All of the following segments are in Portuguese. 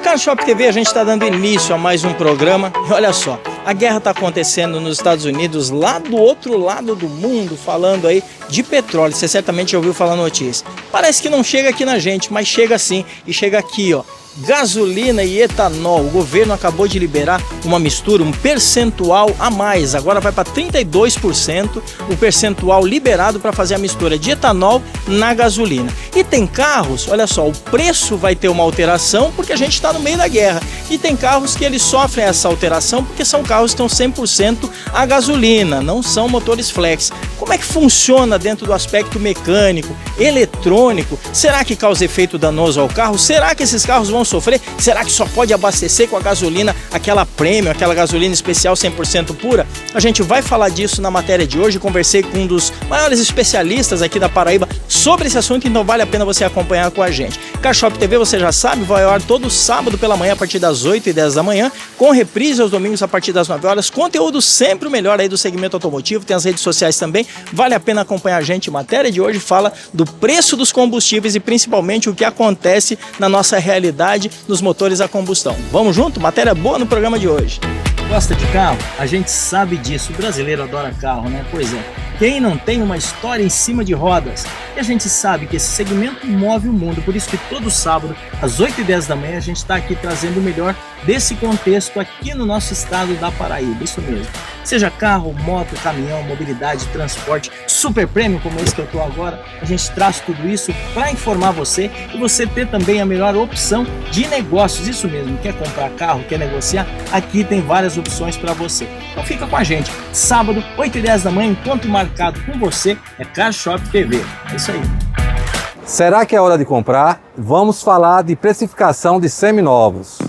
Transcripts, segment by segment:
Carshop TV, a gente está dando início a mais um programa. E olha só, a guerra está acontecendo nos Estados Unidos, lá do outro lado do mundo, falando aí de petróleo. Você certamente já ouviu falar notícia. Parece que não chega aqui na gente, mas chega sim. E chega aqui, ó. Gasolina e etanol. O governo acabou de liberar uma mistura, um percentual a mais. Agora vai para 32% o percentual liberado para fazer a mistura de etanol na gasolina. E tem carros, olha só, o preço vai ter uma alteração porque a gente está no meio da guerra. E tem carros que eles sofrem essa alteração porque são carros que estão 100% a gasolina, não são motores flex. Como é que funciona dentro do aspecto mecânico, eletrônico? Será que causa efeito danoso ao carro? Será que esses carros vão sofrer? Será que só pode abastecer com a gasolina, aquela premium, aquela gasolina especial 100% pura? A gente vai falar disso na matéria de hoje. Conversei com um dos maiores especialistas aqui da Paraíba sobre esse assunto, então vale a pena você acompanhar com a gente. Carshop TV, você já sabe, vai ao ar todo sábado pela manhã a partir das 8h10 da manhã, com reprise aos domingos a partir das 9 horas. Conteúdo sempre o melhor aí do segmento automotivo, tem as redes sociais também, vale a pena acompanhar a gente. A matéria de hoje fala do preço dos combustíveis e principalmente o que acontece na nossa realidade nos motores a combustão. Vamos junto? Matéria boa no programa de hoje. Gosta de carro? A gente sabe disso, o brasileiro adora carro, né? Pois é, quem não tem uma história em cima de rodas? E a gente sabe que esse segmento move o mundo, por isso que todo sábado, às 8h10 da manhã, a gente está aqui trazendo o melhor desse contexto aqui no nosso estado da Paraíba, isso mesmo. Seja carro, moto, caminhão, mobilidade, transporte, super prêmio como esse que eu estou agora, a gente traz tudo isso para informar você e você ter também a melhor opção de negócios, isso mesmo, quer comprar carro, quer negociar? Aqui tem várias opções para você. Então fica com a gente, sábado, 8h10 da manhã, encontro marcado com você é Carshop TV. É isso aí. Será que é hora de comprar? Vamos falar de precificação de seminovos.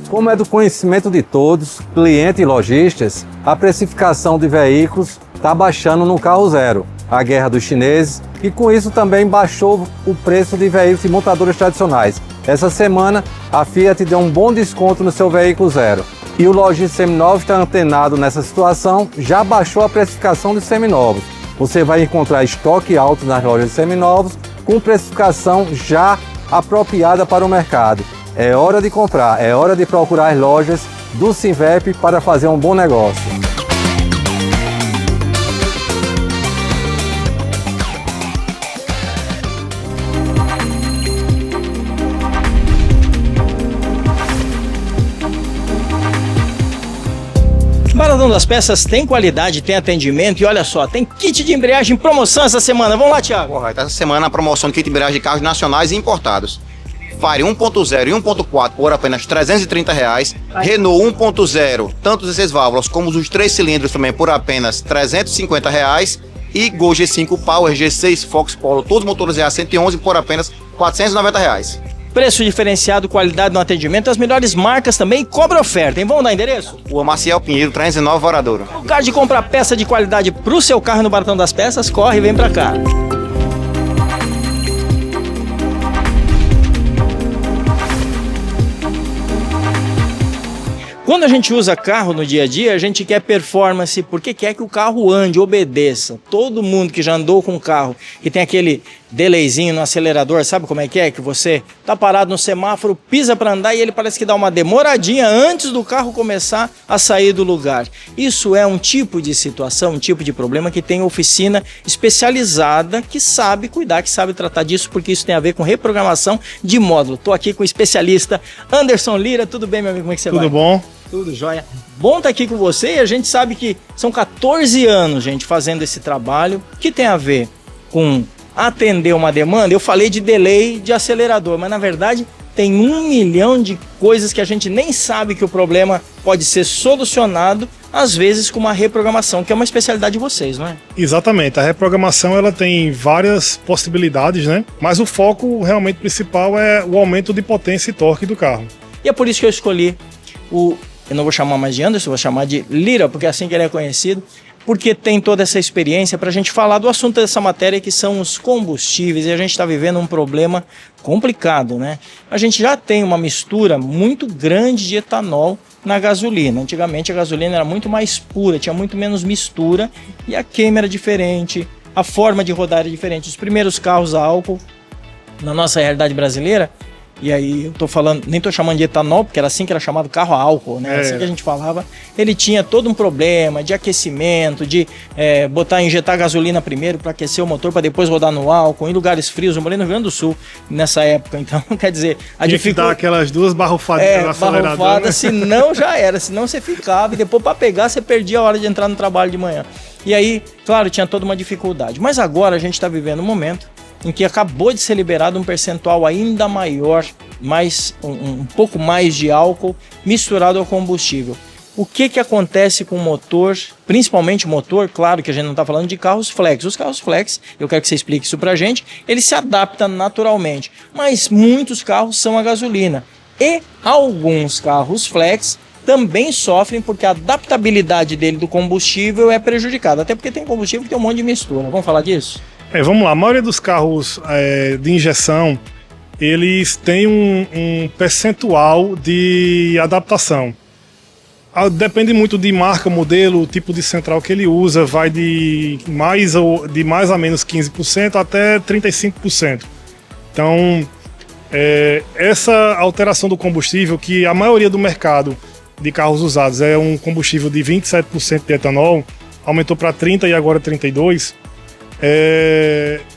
Como é do conhecimento de todos, clientes e lojistas, a precificação de veículos está baixando no carro zero. A guerra dos chineses e com isso também baixou o preço de veículos e montadoras tradicionais. Essa semana a Fiat deu um bom desconto no seu veículo zero. E o lojista seminovos está antenado nessa situação, já baixou a precificação de seminovos. Você vai encontrar estoque alto nas lojas de seminovos com precificação já apropriada para o mercado. É hora de comprar, é hora de procurar as lojas do Sinvep para fazer um bom negócio. Baradão das Peças tem qualidade, tem atendimento e olha só, tem kit de embreagem em promoção essa semana. Vamos lá, Thiago. Correto, essa semana a promoção de kit de embreagem de carros nacionais e importados. Fire 1.0 e 1.4 por apenas R$ 330. Renault 1.0, tanto os 16 válvulas como os 3 cilindros também por apenas R$ 350. E Gol G5 Power, G6, Fox Polo, todos os motores EA111 por apenas R$ 490. Preço diferenciado, qualidade no atendimento, as melhores marcas também, cobra oferta, hein? Vamos dar endereço? Rua Maciel Pinheiro, 309, Varadouro. No caso de comprar peça de qualidade pro seu carro no Baratão das Peças, corre e vem pra cá. Quando a gente usa carro no dia a dia, a gente quer performance porque quer que o carro ande, obedeça. Todo mundo que já andou com um carro e tem aquele delayzinho no acelerador, sabe como é? Que você tá parado no semáforo, pisa para andar e ele parece que dá uma demoradinha antes do carro começar a sair do lugar. Isso é um tipo de situação, um tipo de problema que tem oficina especializada que sabe cuidar, que sabe tratar disso, porque isso tem a ver com reprogramação de módulo. Tô aqui com o especialista Anderson Lira. Tudo bem, meu amigo? Como é que você vai? Tudo bom? Tudo jóia. Bom estar aqui com você e a gente sabe que são 14 anos, gente, fazendo esse trabalho que tem a ver com atender uma demanda. Eu falei de delay de acelerador, mas na verdade tem 1 milhão de coisas que a gente nem sabe que o problema pode ser solucionado, às vezes com uma reprogramação, que é uma especialidade de vocês, não é? Exatamente, a reprogramação ela tem várias possibilidades, né? Mas o foco realmente principal é o aumento de potência e torque do carro. E é por isso que eu escolhi eu não vou chamar mais de Anderson, vou chamar de Lira, porque é assim que ele é conhecido, porque tem toda essa experiência para a gente falar do assunto dessa matéria, que são os combustíveis, e a gente está vivendo um problema complicado, né? A gente já tem uma mistura muito grande de etanol na gasolina. Antigamente a gasolina era muito mais pura, tinha muito menos mistura e a queima era diferente, a forma de rodar é diferente. Os primeiros carros a álcool, na nossa realidade brasileira, e aí eu tô falando, nem tô chamando de etanol, porque era assim que era chamado carro a álcool, né? Assim que a gente falava. Ele tinha todo um problema de aquecimento, de injetar gasolina primeiro para aquecer o motor, para depois rodar no álcool, em lugares frios. Eu morei no Rio Grande do Sul nessa época, então quer dizer, a dificuldade. Dar aquelas duas barrufadinhas no acelerador. Barrufada, senão já era, senão você ficava, e depois para pegar você perdia a hora de entrar no trabalho de manhã. E aí, claro, tinha toda uma dificuldade. Mas agora a gente está vivendo um momento em que acabou de ser liberado um percentual ainda maior, um pouco mais de álcool misturado ao combustível. O que acontece com o motor, principalmente o motor, claro que a gente não está falando de carros flex. Os carros flex, eu quero que você explique isso para a gente, ele se adapta naturalmente, mas muitos carros são a gasolina. E alguns carros flex também sofrem porque a adaptabilidade dele do combustível é prejudicada, até porque tem combustível que tem um monte de mistura. Vamos falar disso? Vamos lá, a maioria dos carros de injeção, eles têm um percentual de adaptação. Depende muito de marca, modelo, tipo de central que ele usa, vai de mais a menos 15% até 35%. Então, essa alteração do combustível, que a maioria do mercado de carros usados é um combustível de 27% de etanol, aumentou para 30% e agora 32%.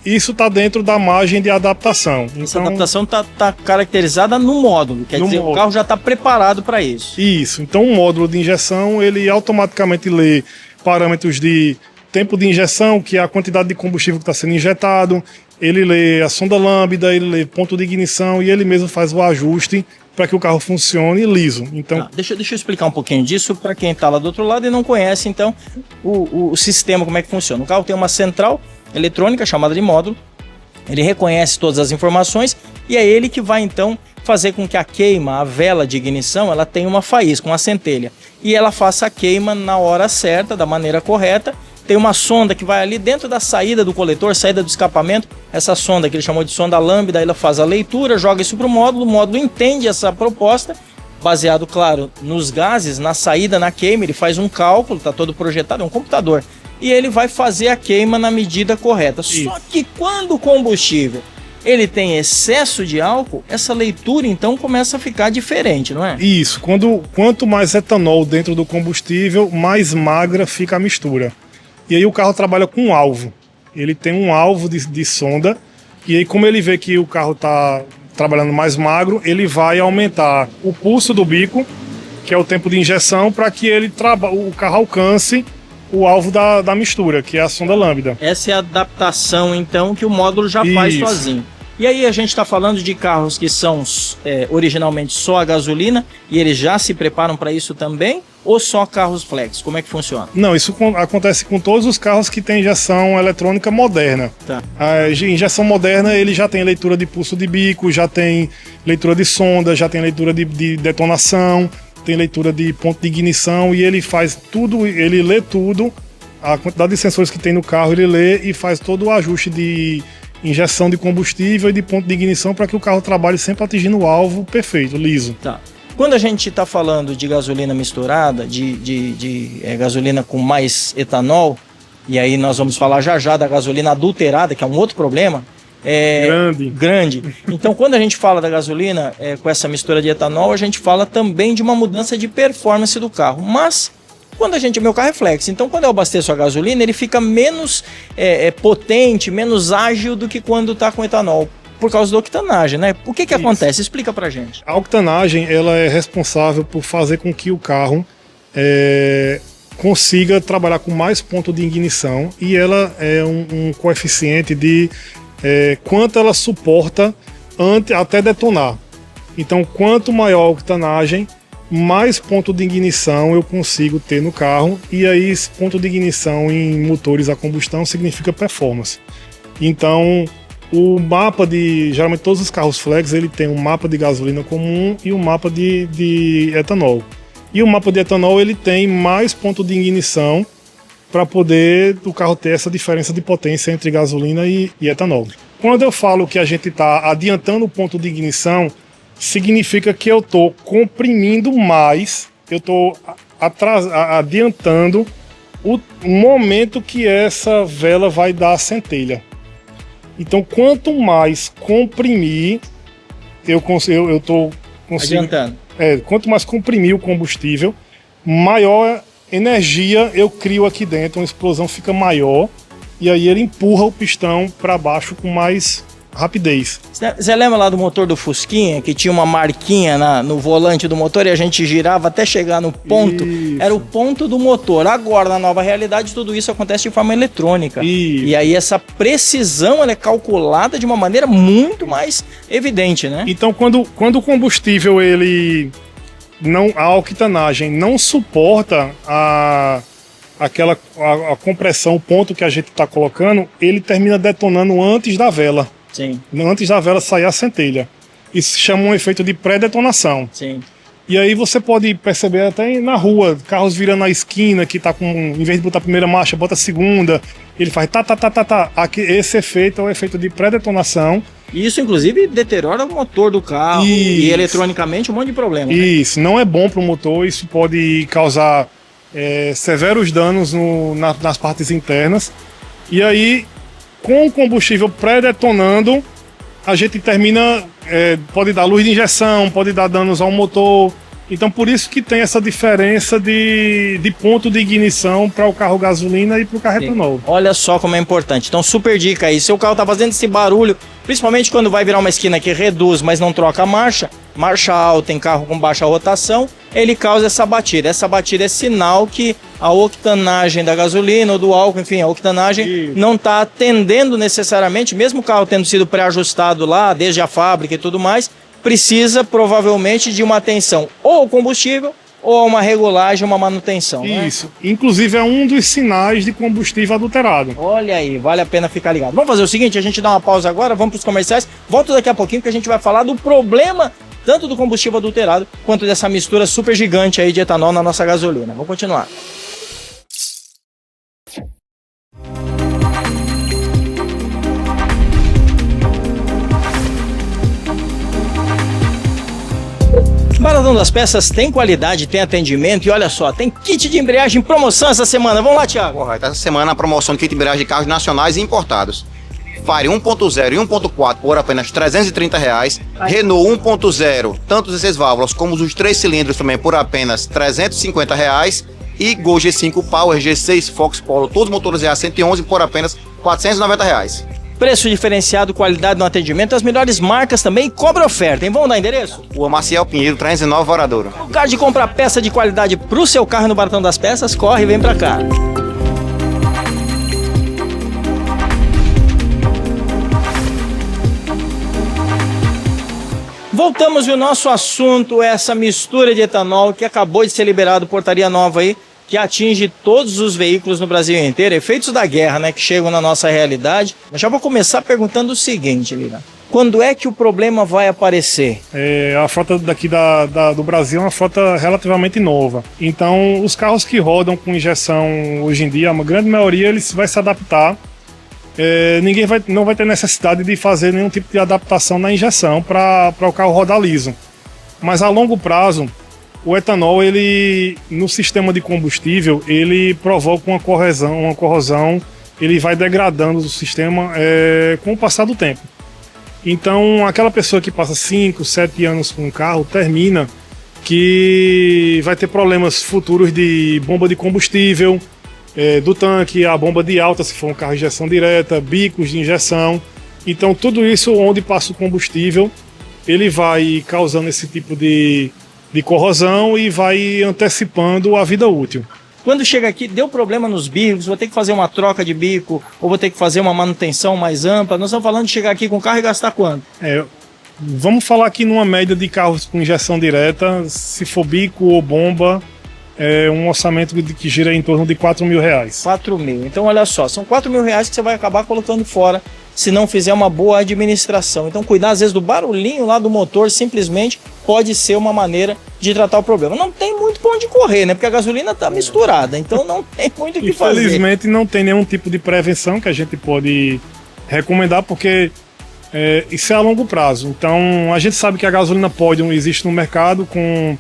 Isso está dentro da margem de adaptação. Essa adaptação está caracterizada no módulo, quer dizer, o carro já está preparado para isso. Isso, então o módulo de injeção, ele automaticamente lê parâmetros de tempo de injeção, que é a quantidade de combustível que está sendo injetado, ele lê a sonda lambda, ele lê ponto de ignição e ele mesmo faz o ajuste para que o carro funcione liso. Então, deixa eu explicar um pouquinho disso para quem está lá do outro lado e não conhece, então, o sistema, como é que funciona. O carro tem uma central eletrônica chamada de módulo, ele reconhece todas as informações e é ele que vai, então, fazer com que a queima, a vela de ignição, ela tenha uma faísca, uma centelha, e ela faça a queima na hora certa, da maneira correta. Tem uma sonda que vai ali dentro da saída do coletor, saída do escapamento. Essa sonda que ele chamou de sonda lambda, ela faz a leitura, joga isso para o módulo entende essa proposta, baseado, claro, nos gases, na saída, na queima, ele faz um cálculo, está todo projetado, é um computador, e ele vai fazer a queima na medida correta. Isso. Só que quando o combustível ele tem excesso de álcool, essa leitura então começa a ficar diferente, não é? Isso, quanto mais etanol dentro do combustível, mais magra fica a mistura. E aí o carro trabalha com um alvo. Ele tem um alvo de sonda. E aí, como ele vê que o carro está trabalhando mais magro, ele vai aumentar o pulso do bico, que é o tempo de injeção, para que o carro alcance o alvo da mistura, que é a sonda lambda. Essa é a adaptação, então, que o módulo já faz sozinho. E aí a gente está falando de carros que são originalmente só a gasolina e eles já se preparam para isso também? Ou só carros flex? Como é que funciona? Não, isso acontece com todos os carros que têm injeção eletrônica moderna. Tá. A injeção moderna, ele já tem leitura de pulso de bico, já tem leitura de sonda, já tem leitura de detonação, tem leitura de ponto de ignição e ele faz tudo, ele lê tudo, a quantidade de sensores que tem no carro, ele lê e faz todo o ajuste de injeção de combustível e de ponto de ignição para que o carro trabalhe sempre atingindo o alvo perfeito, liso. Tá. Quando a gente está falando de gasolina misturada, de gasolina com mais etanol, e aí nós vamos falar já da gasolina adulterada, que é um outro problema, grande. Então, quando a gente fala da gasolina com essa mistura de etanol, a gente fala também de uma mudança de performance do carro. Mas, meu carro é flex, então quando eu abasteço a gasolina, ele fica menos potente, menos ágil do que quando está com etanol. Por causa da octanagem, né? O que acontece? Explica pra gente. A octanagem, ela é responsável por fazer com que o carro consiga trabalhar com mais ponto de ignição e ela é um coeficiente de quanto ela suporta até detonar. Então, quanto maior a octanagem, mais ponto de ignição eu consigo ter no carro, e aí esse ponto de ignição em motores a combustão significa performance. Então, o mapa geralmente todos os carros flex, ele tem um mapa de gasolina comum e um mapa de etanol. E o mapa de etanol, ele tem mais ponto de ignição para poder o carro ter essa diferença de potência entre gasolina e etanol. Quando eu falo que a gente está adiantando o ponto de ignição, significa que eu estou comprimindo mais, eu estou adiantando o momento que essa vela vai dar a centelha. Então, quanto mais comprimir, eu estou conseguindo. Adiantando. Quanto mais comprimir o combustível, maior energia eu crio aqui dentro, uma explosão fica maior e aí ele empurra o pistão para baixo com mais rapidez. Você lembra lá do motor do Fusquinha, que tinha uma marquinha no volante do motor e a gente girava até chegar no ponto? Isso. Era o ponto do motor. Agora, na nova realidade, tudo isso acontece de forma eletrônica. Isso. E aí essa precisão ela é calculada de uma maneira muito mais evidente, né? Então, quando o combustível, a octanagem não suporta a compressão, o ponto que a gente está colocando, ele termina detonando antes da vela. Sim, Antes da vela sair a centelha. Isso se chama um efeito de pré-detonação. sim. E aí você pode perceber até na rua, carros virando a esquina, que tá com, em vez de botar a primeira marcha, bota a segunda, ele faz tá. Aqui, esse efeito é o efeito de pré-detonação. E isso, inclusive, deteriora o motor do carro e eletronicamente um monte de problema. Né? Isso, não é bom para o motor, isso pode causar severos danos nas partes internas. E aí, com o combustível pré-detonando, a gente termina, pode dar luz de injeção, pode dar danos ao motor. Então, por isso que tem essa diferença de ponto de ignição para o carro gasolina e para o carro etanol. Olha só como é importante. Então, super dica aí. Se o carro tá fazendo esse barulho, principalmente quando vai virar uma esquina que reduz, mas não troca a marcha alta em carro com baixa rotação, ele causa essa batida. Essa batida é sinal que a octanagem da gasolina ou do álcool, enfim, a octanagem não está atendendo necessariamente, mesmo o carro tendo sido pré-ajustado lá, desde a fábrica e tudo mais, precisa provavelmente de uma atenção ou ao combustível ou a uma regulagem, uma manutenção. Isso. Né? Inclusive é um dos sinais de combustível adulterado. Olha aí, vale a pena ficar ligado. Vamos fazer o seguinte, a gente dá uma pausa agora, vamos para os comerciais, volto daqui a pouquinho que a gente vai falar do problema tanto do combustível adulterado quanto dessa mistura super gigante aí de etanol na nossa gasolina. Vamos continuar. Baladão das Peças tem qualidade, tem atendimento e olha só, tem kit de embreagem em promoção essa semana. Vamos lá, Thiago. Correto. Essa semana a promoção de kit de embreagem de carros nacionais e importados. Fire 1.0 e 1.4 por apenas R$ 330. Renault 1.0, tanto os 6 válvulas como os 3 cilindros também por apenas R$ 350. E Gol G5 Power, G6, Fox Polo, todos os motores EA111 por apenas R$ 490. Preço diferenciado, qualidade no atendimento, as melhores marcas também, cobra oferta, hein? Vamos dar endereço? Rua Maciel Pinheiro, 309 Varadouro. No lugar de comprar peça de qualidade pro seu carro no Balatão das Peças, corre e vem pra cá. Voltamos e o nosso assunto é essa mistura de etanol que acabou de ser liberado, portaria nova aí, que atinge todos os veículos no Brasil inteiro, efeitos da guerra, né, que chegam na nossa realidade. Eu já vou começar perguntando o seguinte, Lina. Quando é que o problema vai aparecer? A frota daqui do Brasil é uma frota relativamente nova. Então, os carros que rodam com injeção hoje em dia, a grande maioria, eles vai se adaptar. Não vai ter necessidade de fazer nenhum tipo de adaptação na injeção para o carro rodar liso. Mas a longo prazo, o etanol, ele, no sistema de combustível, ele provoca uma corrosão, ele vai degradando o sistema com o passar do tempo. Então, aquela pessoa que passa 5, 7 anos com o carro, termina que vai ter problemas futuros de bomba de combustível, do tanque, a bomba de alta, se for um carro de injeção direta, bicos de injeção. Então, tudo isso onde passa o combustível, ele vai causando esse tipo de corrosão e vai antecipando a vida útil. Quando chega aqui, deu problema nos bicos, vou ter que fazer uma troca de bico, ou vou ter que fazer uma manutenção mais ampla. Nós estamos falando de chegar aqui com o carro e gastar quanto? Vamos falar aqui numa média de carros com injeção direta, se for bico ou bomba, um orçamento que gira em torno de R$4.000. 4 mil. Então, olha só, são R$4.000 que você vai acabar colocando fora se não fizer uma boa administração. Então, cuidar às vezes do barulhinho lá do motor simplesmente pode ser uma maneira de tratar o problema. Não tem muito pra onde correr, né? Porque a gasolina tá misturada, então não tem muito o que fazer. Infelizmente, não tem nenhum tipo de prevenção que a gente pode recomendar, porque isso é a longo prazo. Então, a gente sabe que a gasolina Podium existe no mercado com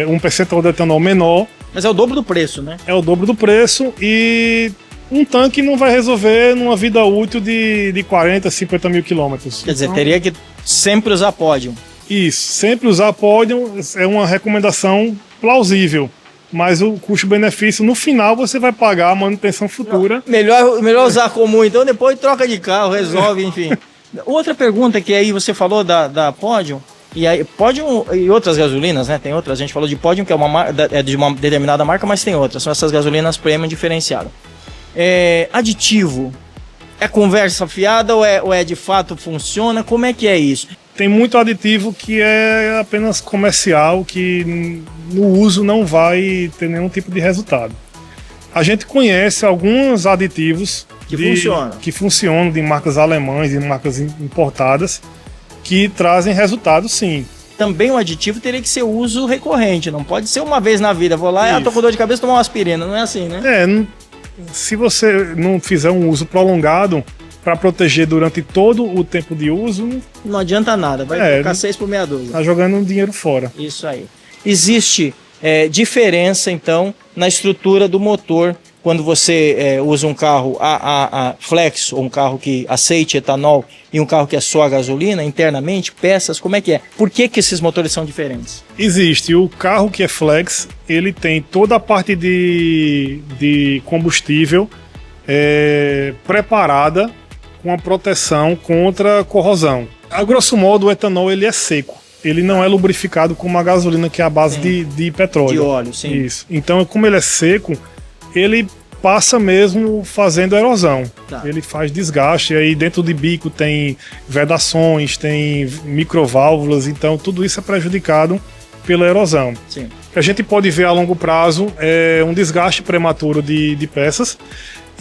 um percentual de etanol menor, Mas é o dobro do preço, né? É o dobro do preço e um tanque não vai resolver numa vida útil de 40, 50 mil quilômetros. Quer dizer, teria que sempre usar Podium. Isso, sempre usar Podium é uma recomendação plausível. Mas o custo-benefício, no final, você vai pagar a manutenção futura. Melhor usar comum, então depois troca de carro, resolve, enfim. Outra pergunta que aí você falou da Podium, e aí Podium e outras gasolinas, né? Tem outras, a gente falou de Podium, que é de uma determinada marca, mas tem outras, são essas gasolinas premium diferenciadas. Aditivo, é conversa fiada ou é de fato funciona? Como é que é isso? Tem muito aditivo que é apenas comercial, que no uso não vai ter nenhum tipo de resultado. A gente conhece alguns aditivos que funcionam de marcas alemãs e marcas importadas, que trazem resultado sim. Também o aditivo teria que ser uso recorrente, não pode ser uma vez na vida. Vou lá, tô com dor de cabeça, tomar uma aspirina, não é assim, né? Se você não fizer um uso prolongado, para proteger durante todo o tempo de uso, não adianta nada, vai ficar 6 por meia dúzia. Tá jogando um dinheiro fora. Isso aí. Existe diferença, então, na estrutura do motor quando você usa um carro a flex, ou um carro que aceite etanol, e um carro que é só a gasolina, internamente, peças, como é que é? Por que esses motores são diferentes? Existe. O carro que é flex, ele tem toda a parte de combustível preparada, com a proteção contra corrosão. A grosso modo, o etanol ele é seco. Ele não é lubrificado como a gasolina, que é a base de petróleo. De óleo, sim. Isso. Então, como ele é seco, ele passa mesmo fazendo erosão. Tá. Ele faz desgaste. Aí dentro de bico tem vedações, tem microválvulas. Então, tudo isso é prejudicado pela erosão. Sim. O que a gente pode ver a longo prazo é um desgaste prematuro de peças.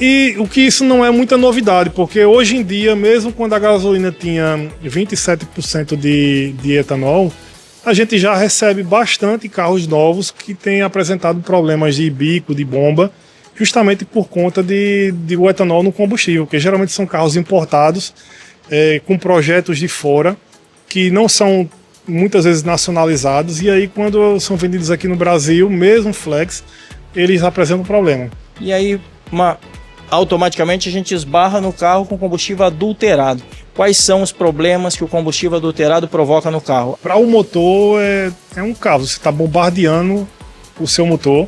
E o que isso não é muita novidade, porque hoje em dia, mesmo quando a gasolina tinha 27% de etanol, a gente já recebe bastante carros novos que têm apresentado problemas de bico, de bomba, justamente por conta de o etanol no combustível, que geralmente são carros importados, com projetos de fora, que não são muitas vezes nacionalizados, e aí quando são vendidos aqui no Brasil, mesmo flex, eles apresentam problema. E aí, automaticamente a gente esbarra no carro com combustível adulterado. Quais são os problemas que o combustível adulterado provoca no carro? Para o motor é um caos, você está bombardeando o seu motor,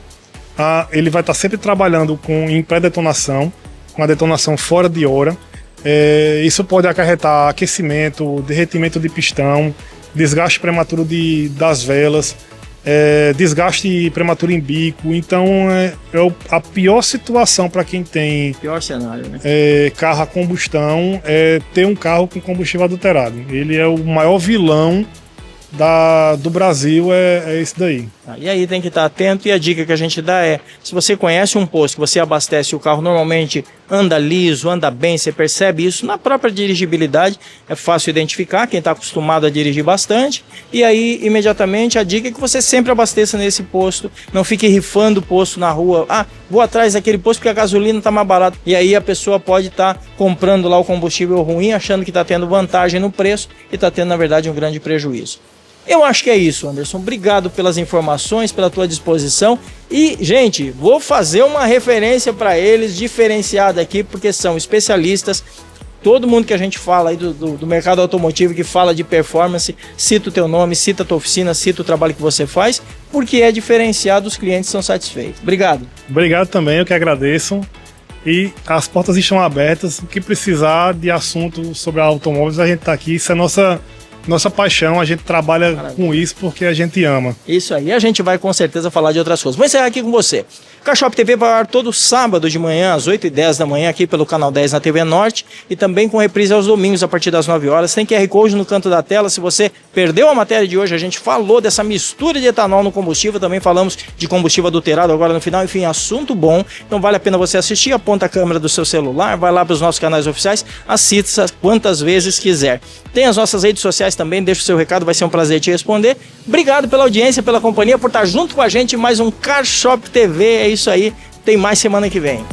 ele vai estar sempre trabalhando em pré-detonação, com a detonação fora de hora. Isso pode acarretar aquecimento, derretimento de pistão, desgaste prematuro das velas, desgaste prematuro em bico. Então a pior situação para quem tem pior cenário, né? Carro a combustão é ter um carro com combustível adulterado. Ele é o maior vilão do Brasil, é esse daí. E aí tem que estar atento, e a dica que a gente dá se você conhece um posto que você abastece, o carro normalmente anda liso, anda bem, você percebe isso na própria dirigibilidade, é fácil identificar quem está acostumado a dirigir bastante, e aí imediatamente a dica é que você sempre abasteça nesse posto, não fique rifando o posto na rua, vou atrás daquele posto porque a gasolina está mais barata, e aí a pessoa pode estar comprando lá o combustível ruim, achando que está tendo vantagem no preço, e está tendo na verdade um grande prejuízo. Eu acho que é isso, Anderson. Obrigado pelas informações, pela tua disposição. E, gente, vou fazer uma referência para eles diferenciada aqui, porque são especialistas. Todo mundo que a gente fala aí do mercado automotivo, que fala de performance, cita o teu nome, cita a tua oficina, cita o trabalho que você faz, porque é diferenciado, os clientes são satisfeitos. Obrigado. Obrigado também, eu que agradeço. E as portas estão abertas. O que precisar de assunto sobre automóveis, a gente está aqui. Isso é nossa paixão, a gente trabalha com isso porque a gente ama. Isso aí, a gente vai com certeza falar de outras coisas. Vou encerrar aqui com você. Carshop TV vai ao ar todo sábado de manhã, às 8h10 da manhã, aqui pelo canal 10 na TV Norte, e também com reprise aos domingos, a partir das 9 horas. Tem QR Code no canto da tela. Se você perdeu a matéria de hoje, a gente falou dessa mistura de etanol no combustível, também falamos de combustível adulterado agora no final. Enfim, assunto bom. Então vale a pena você assistir, aponta a câmera do seu celular, vai lá para os nossos canais oficiais, assista quantas vezes quiser. Tem as nossas redes sociais também, deixa o seu recado, vai ser um prazer te responder. Obrigado pela audiência, pela companhia, por estar junto com a gente em mais um Carshop TV. É isso aí, tem mais semana que vem.